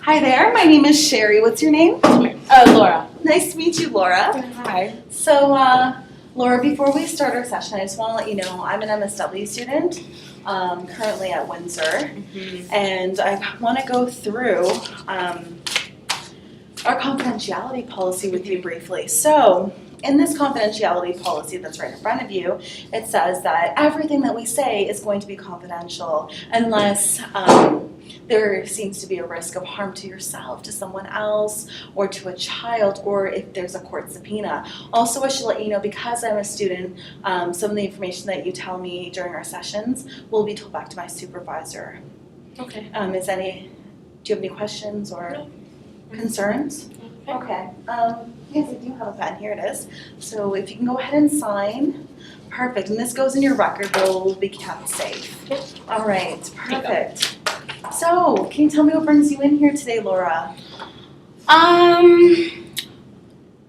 Hi there, my name is Sherry. What's your name? Laura. Nice to meet you, Laura. Hi. So, Laura, before we start our session, I just want to let you know I'm an MSW student, currently at Windsor, and I want to go through our confidentiality policy with you briefly. So, in this confidentiality policy that's right in front of you, it says that everything that we say is going to be confidential unless there seems to be a risk of harm to yourself, to someone else, or to a child, or if there's a court subpoena. Also, I should let you know, because I'm a student, some of the information that you tell me during our sessions will be told back to my supervisor. Okay. Do you have any questions or concerns? Okay. Yes, I do have a pen. Here it is. So if you can go ahead and sign. Perfect. And this goes in your record, but will be kept safe. Yep. All right. Perfect. So, can you tell me what brings you in here today, Laura? I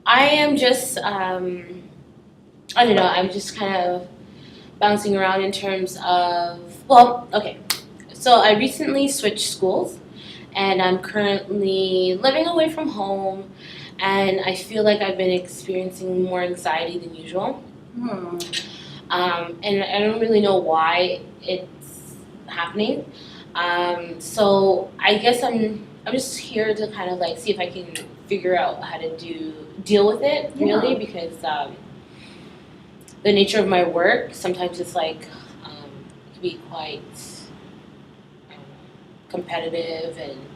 am just, I don't know, I'm just kind of bouncing around in terms of, well, okay. So I recently switched schools, and I'm currently living away from home, and I feel like I've been experiencing more anxiety than usual. And I don't really know why it's happening. So I guess I'm just here to kind of like see if I can figure out how to deal with it, really, because the nature of my work, sometimes it's like it can be quite competitive, and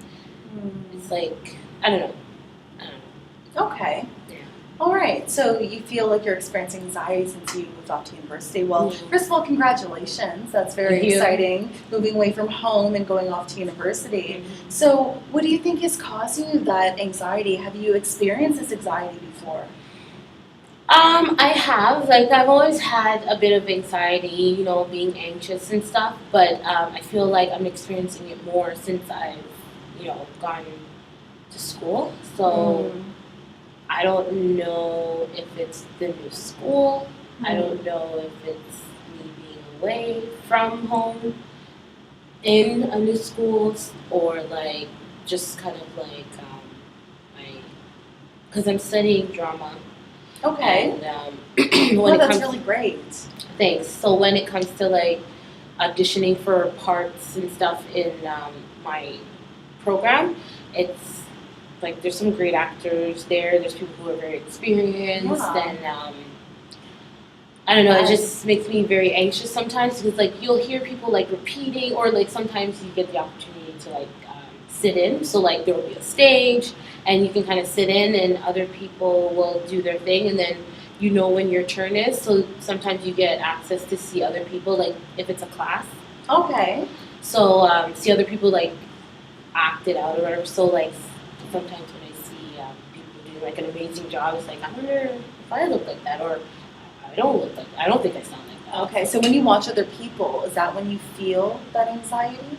it's like I don't know. Okay. Yeah. All right. So you feel like you're experiencing anxiety since you moved off to university. Well, first of all, congratulations. That's very exciting. Moving away from home and going off to university. So what do you think is causing you that anxiety? Have you experienced this anxiety before? I have. Like, I've always had a bit of anxiety, being anxious and stuff, but I feel like I'm experiencing it more since I've, gone to school. So I don't know if it's the new school. I don't know if it's me being away from home in a new school, or like just kind of like because I'm studying drama. Okay. And Well, that's really great. Thanks. So when it comes to like auditioning for parts and stuff in my program, it's like there's some great actors there. There's people who are very experienced, and I don't know. It just makes me very anxious sometimes, because like you'll hear people like repeating, or like sometimes you get the opportunity to like sit in. So like there will be a stage, and you can kind of sit in, and other people will do their thing, and then when your turn is. So sometimes you get access to see other people, like if it's a class. Okay. So see other people like act it out or whatever. So like sometimes when I see people do like an amazing job, it's like I wonder if I look like that, or I don't look like that. I don't think I sound like that. Okay. So when you watch other people, is that when you feel that anxiety?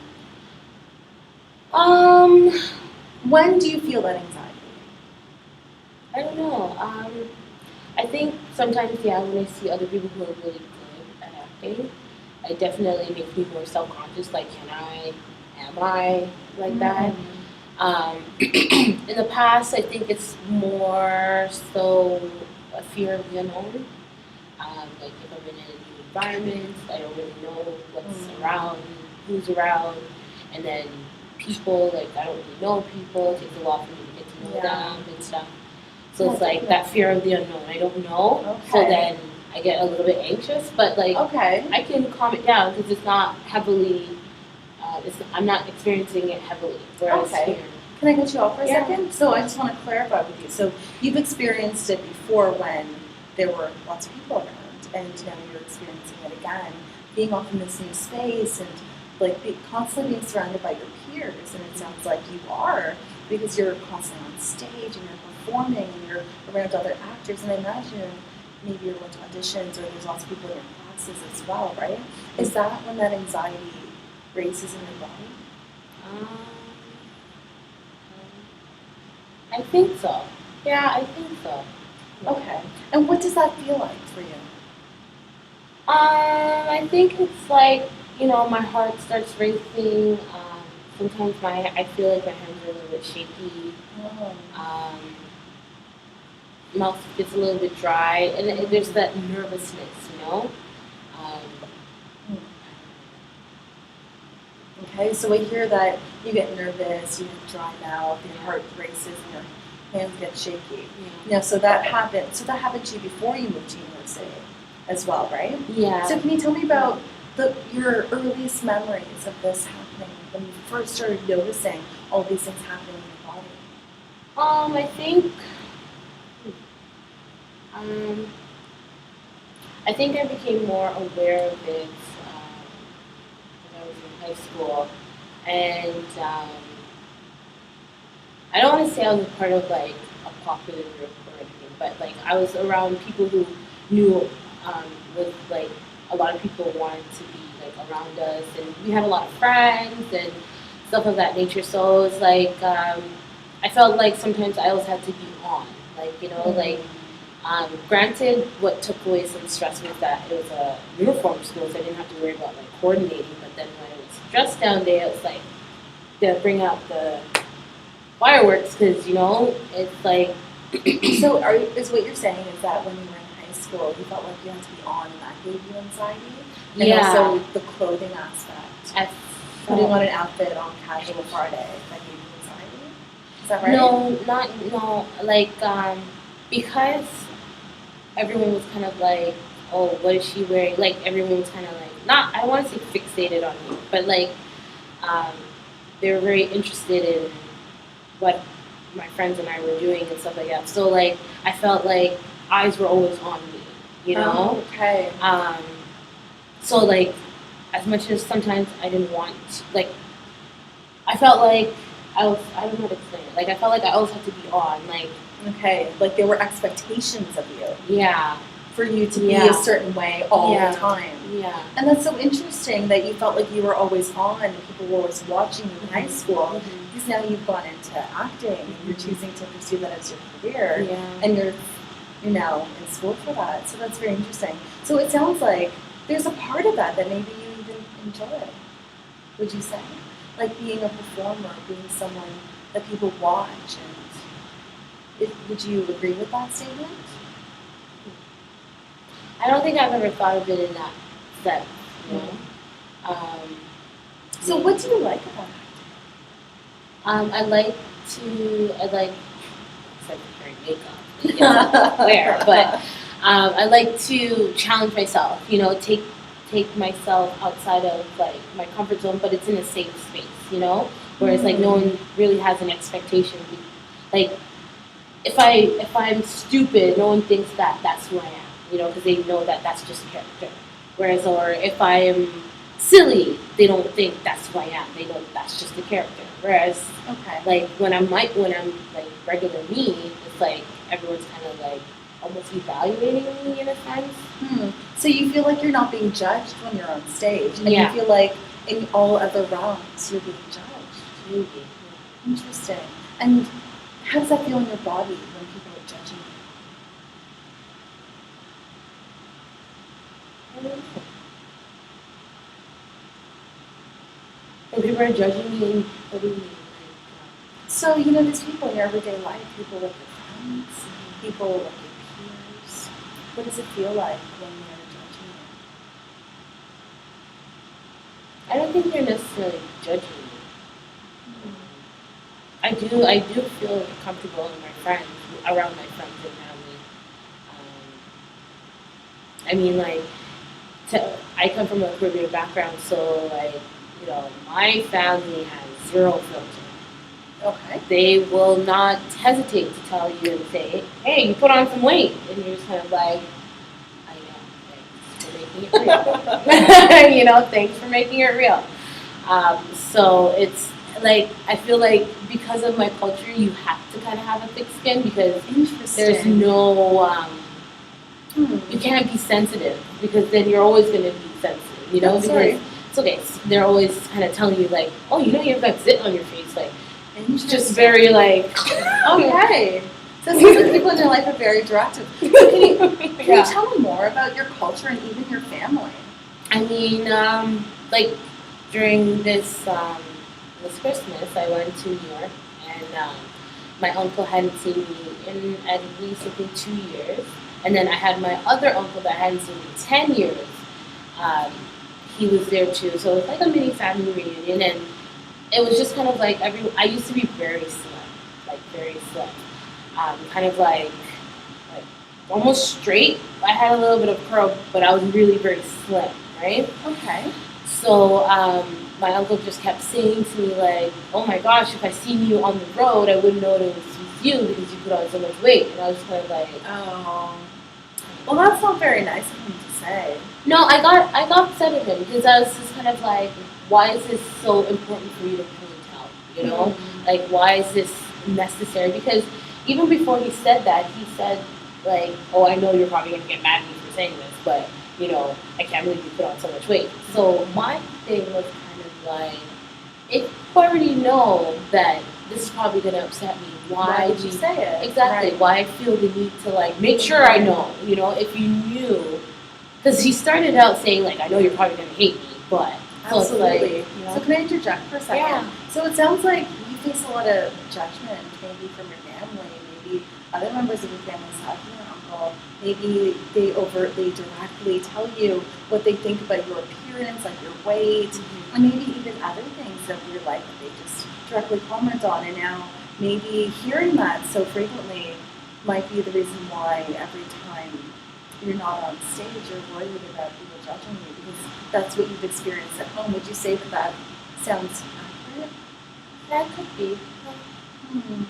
When do you feel that anxiety? I don't know. I think sometimes, when I see other people who are really good at acting, it definitely makes me more self-conscious. Like, am I like that? In the past, I think it's more so a fear of the unknown. Like if I'm in a new environment, I don't really know what's around, who's around, and then people, like I don't really know people. It takes a while for me to get to know them and stuff. So it's like that fear of the unknown. I don't know. Okay. So then I get a little bit anxious, but like I can calm it down because it's not heavily. I'm not experiencing it heavily. Whereas here, can I cut you off for a second? So I just want to clarify with you. So you've experienced it before when there were lots of people around, and now you're experiencing it again, being off in this new space and like constantly being surrounded by your peers. And it sounds like you are, because you're constantly on stage and you're performing and you're around other actors. And I imagine maybe you're going to auditions, or there's lots of people in your classes as well, right? Is that when that anxiety raises in your body? I think so. Yeah, I think so. Okay. And what does that feel like for you? I think it's like, my heart starts racing sometimes I feel like my hands are a little bit shaky. Oh. Mouth gets a little bit dry, and there's that nervousness, you know. Okay, so I hear that you get nervous, you have dry mouth, your heart races, and your hands get shaky. Yeah. So that happened. So that happened to you before you moved to university, as well, right? Yeah. So can you tell me about your earliest memories of this happening when you first started noticing all these things happening in your body? I think. I think I became more aware of it when I was in high school, and I don't want to say I was a part of like a popular group or anything, but like I was around people who knew with like a lot of people wanted to be like around us, and we had a lot of friends and stuff of that nature. So it was like I felt like sometimes I always had to be on, like like. Granted, what took away some stress was that it was a uniform school, so I didn't have to worry about like coordinating. But then when it was dress down day, it was like to bring out the fireworks because it's like. So is what you're saying is that when you were in high school, you felt like you had to be on, and that gave you anxiety? And Yeah. also the clothing aspect. Putting on an outfit on casual Friday, that gave you anxiety? Is that right? No, like because everyone was kind of like, oh, what is she wearing? Like everyone was kind of like, not, I don't want to say fixated on me, but like they were very interested in what my friends and I were doing and stuff like that. So like I felt like eyes were always on me, Oh, okay. So like as much as sometimes I didn't want to, like I felt like I don't know how to explain it. Like I felt like I always had to be on, like. Okay, like there were expectations of you. Yeah. For you to be a certain way all the time. Yeah. And that's so interesting that you felt like you were always on and people were always watching you in high school. Because now you've gone into acting and you're choosing to pursue that as your career. Yeah. And you're now in school for that. So that's very interesting. So it sounds like there's a part of that maybe you even enjoy. Would you say? Like being a performer, being someone that people watch. Would you agree with that statement? I don't think I've ever thought of it in that sense, So what do you like about it? I like wearing makeup, wear, but I like to challenge myself, take myself outside of like my comfort zone, but it's in a safe space, whereas like no one really has an expectation, like if I'm stupid, no one thinks that that's who I am, because they know that that's just a character. Whereas, or if I am silly, they don't think that's who I am. They know that's just a character. Whereas, like when I'm like regular me, it's like everyone's kind of like almost evaluating me in a sense. So you feel like you're not being judged when you're on stage, and you feel like in all other realms you're being judged. Maybe. Interesting. And how does that feel in your body when people are judging you? I don't know. When people are judging me, what do you mean? So, there's people in your everyday life, people like your friends, people like your peers. What does it feel like when they're judging you? I don't think they're necessarily judging me. I do feel comfortable around my friends and family. I mean, like, I come from a Caribbean background, so like, my family has zero filter. Okay. They will not hesitate to tell you and say, "Hey, you put on some weight," and you're just kind of like, "I know, thanks for making it real." Thanks for making it real. So it's like I feel like because of my culture, you have to kind of have a thick skin because there's no. You can't be sensitive because then you're always going to be sensitive, because it's okay. So they're always kind of telling you like, "Oh, you've got zit on your face," like. It's just very like, okay. So it seems like people in your life are very directive. So can you tell me more about your culture and even your family? I mean, like during this it was Christmas. I went to New York, and my uncle hadn't seen me in at least I think 2 years, and then I had my other uncle that hadn't seen me 10 years. Um, he was there too, so it was like a mini family reunion, and it was just kind of like every. I used to be very slim, like very slim, kind of like almost straight. I had a little bit of curl, but I was really very slim, right? Okay. So my uncle just kept saying to me like, "Oh my gosh, if I seen you on the road, I wouldn't know it was you because you put on so much weight." And I was just kind of like, Oh. Well, that's not very nice of him to say. "No, I got upset at him because I was just kind of like, why is this so important for you to point out? You know, like why is this necessary? Because even before he said that, he said like, oh, I know you're probably gonna get mad at me for saying this, but you know, I can't believe you put on so much weight." So my thing was kind of like, if you already know that this is probably going to upset me, Why would you say it? Exactly. Right. Why I feel the need to like make sure I know, you know, if you knew, because he started out saying like, I know you're probably going to hate me, but so it's like, Absolutely. you know, So can I interject for a second? Yeah. So it sounds like you face a lot of judgment, maybe from your family, maybe other members of your family, aside from your uncle. Maybe they overtly, directly tell you what they think about your appearance, like your weight, and maybe even other things of your life that they just directly comment on. And now maybe hearing that so frequently might be the reason why every time you're not on stage, you're worried about people judging you because that's what you've experienced at home. Would you say that that sounds accurate? that could be. Hmm.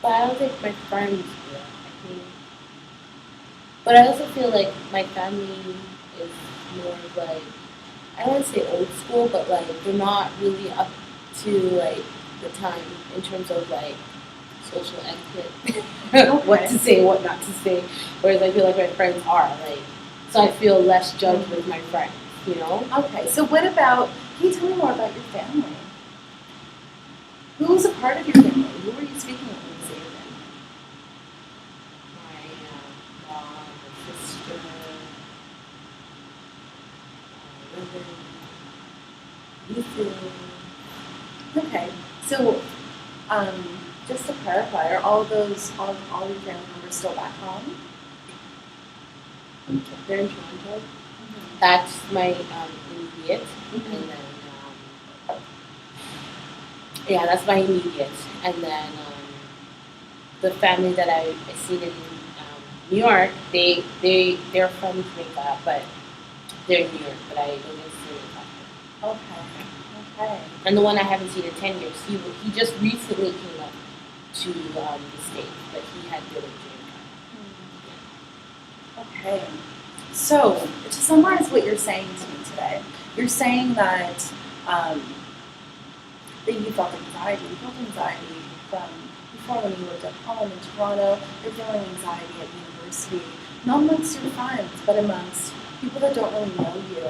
But I don't think my friends do. I think, but I also feel like my family is more of like, I don't want to say old school, but like they're not really up to like the time in terms of like social etiquette, what Okay. to say, what not to say. Whereas I feel like my friends are like, so I feel less judged with my friends, you know. Okay, so what about, can you tell me more about your family? Who was a part of your family? Who were you speaking with when you say your family? My mom, my sister, brother, nieces. Okay, so just to clarify, are all those, all your family members still back home? They're in Toronto. That's my immediate, and then yeah, that's my immediate, and then the family that I seen in New York, they're from Jamaica, but they're in New York, but I don't get to see them often. Okay, okay. And the one I haven't seen in 10 years, he just recently came up to the States, but he had been in Jamaica. Okay. So, to summarize what you're saying to me today, you're saying that that you felt anxiety. You felt anxiety from before when you lived at home in Toronto. You're feeling anxiety at university, not amongst your friends, but amongst people that don't really know you,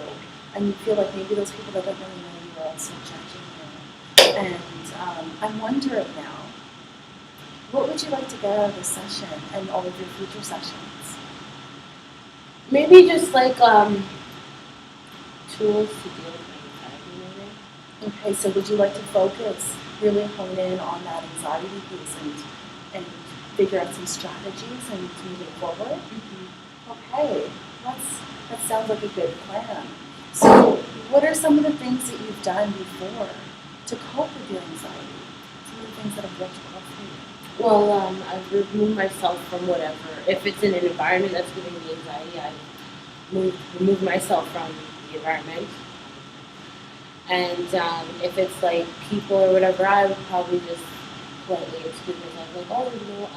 and you feel like maybe those people that don't really know you are also judging you. And I'm wondering now, what would you like to get out of this session and all of your future sessions? Maybe just like tools to deal with my anxiety, maybe. Okay, so would you like to focus, really hone in on that anxiety piece and figure out some strategies and to move it forward? Okay, that sounds like a good plan. So what are some of the things that you've done before to cope with your anxiety? Some of the things that have worked well for you? Well, I've removed myself from whatever. If it's in an environment that's giving me anxiety, I've removed myself from the environment. And if it's like people or whatever, I would probably just politely excuse myself, like, oh, you know,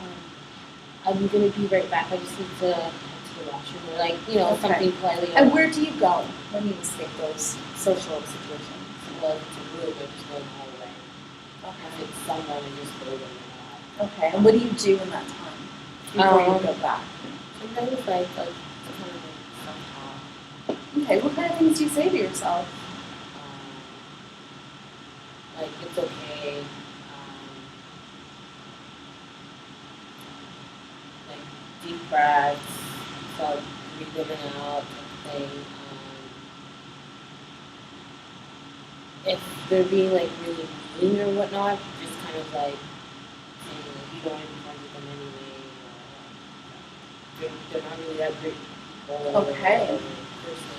I'm gonna be right back. I just need to head to the washroom, or like, you know, Okay. something politely. And where do you go when you escape those social situations? Well, if it's a real good, just go the whole way. If it's someone, I just go there. Okay, and what do you do in that time before you go back? Sometimes like kind of like self-talk. Okay, what kind of things do you say to yourself? Like it's okay. Like deep breaths, so breathe in and out, type of thing. if they're being like really mean or whatnot, just kind of like saying like you don't want to be friends with them anyway, or they're not really that great people. Okay. Or person.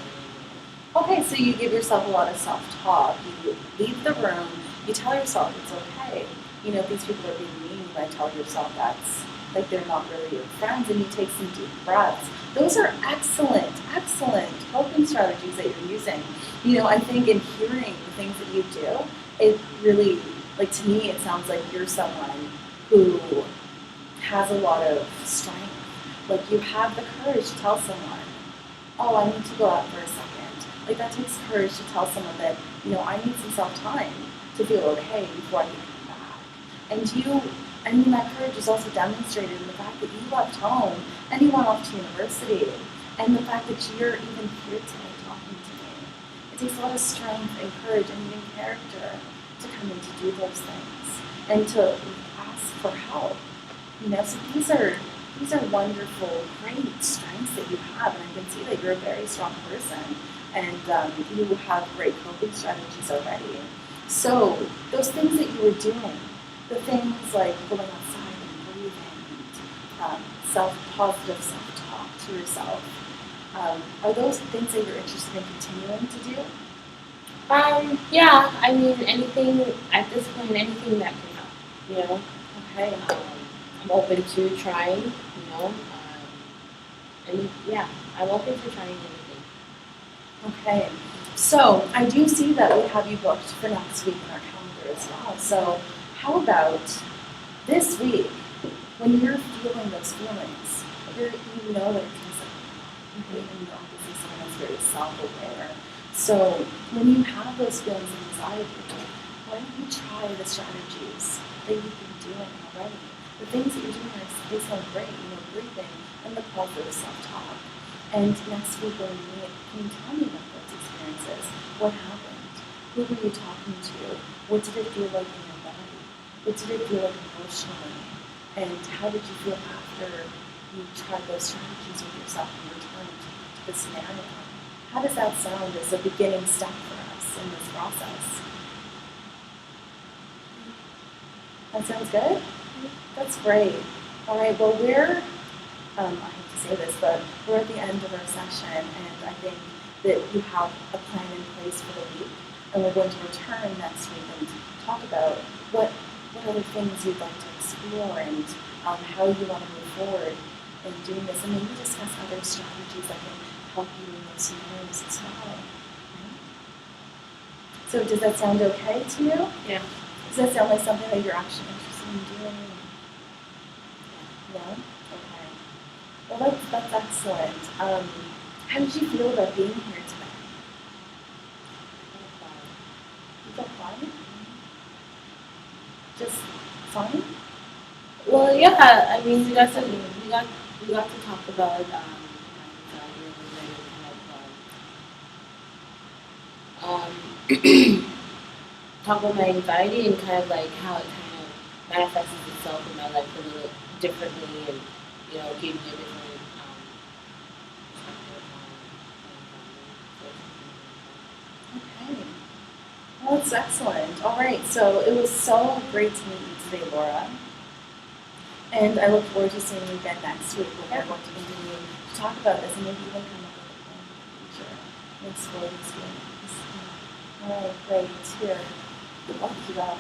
Okay, so you give yourself a lot of self-talk. You leave the room. You tell yourself it's okay. You know, if these people are being mean, you might tell yourself that's like they're not really your friends, and you take some deep breaths. Those are excellent, excellent coping strategies that you're using. You know, I think in hearing the things that you do, it really, like to me, it sounds like you're someone who has a lot of strength. Like you have the courage to tell someone, oh, I need to go out for a second. Like that takes courage to tell someone that, you know, I need some self-time to feel okay before I can come back. And you, I mean, that courage is also demonstrated in the fact that you left home and you went off to university. And the fact that you're even here today talking to me. It takes a lot of strength and courage and even character to come in to do those things and to ask for help. You know, so these are wonderful, great strengths that you have, and I can see that you're a very strong person, and you have great coping strategies already. So those things that you were doing, the things like going outside and breathing, and positive self-talk to yourself, are those things that you're interested in continuing to do? Yeah, I mean, anything at this point, anything that can help, you know. Okay. I'm open to trying, you know. And yeah, I'm open to trying anything. Okay. So I do see that we have you booked for next week in our calendar as well. So how about this week, when you're feeling those feelings, you know that it's physical. And you're obviously someone that's very self-aware. So when you have those feelings of anxiety, why don't you try the strategies that you've been doing already? The things that you're doing they sound great, you know, breathing and the positive self-talk. And next week when we meet, can you tell me about those experiences? What happened? Who were you talking to? What did it feel like in your body? What did it feel like emotionally? And how did you feel after you tried those strategies with yourself and returned to the scenario? How does that sound as a beginning step for us in this process? That sounds good? That's great. All right, well, I hate to say this, but we're at the end of our session, and I think that you have a plan in place for the week, and we're going to return next week and talk about what other things you'd like to explore and how you want to move forward in doing this, and maybe discuss other strategies that can help you in those scenarios as well. Right? So does that sound okay to you? Yeah. Does that sound like something that you're actually interested in doing? Yeah? Okay. Well, that's excellent. How did you feel about being here today? You felt fine? Just fine? Well, yeah. I mean, we got to talk about talk about my anxiety and kind of like how it kind of manifests itself in my life a little differently, and you know, gave me a different perspective on Okay. Well, that's excellent. All right. So it was so great to meet you today, Laura. And I look forward to seeing you again next week when we're going to continue to talk about this and maybe even come up with a plan for the future and explore these feelings. All right, great. Here. Good luck to you all.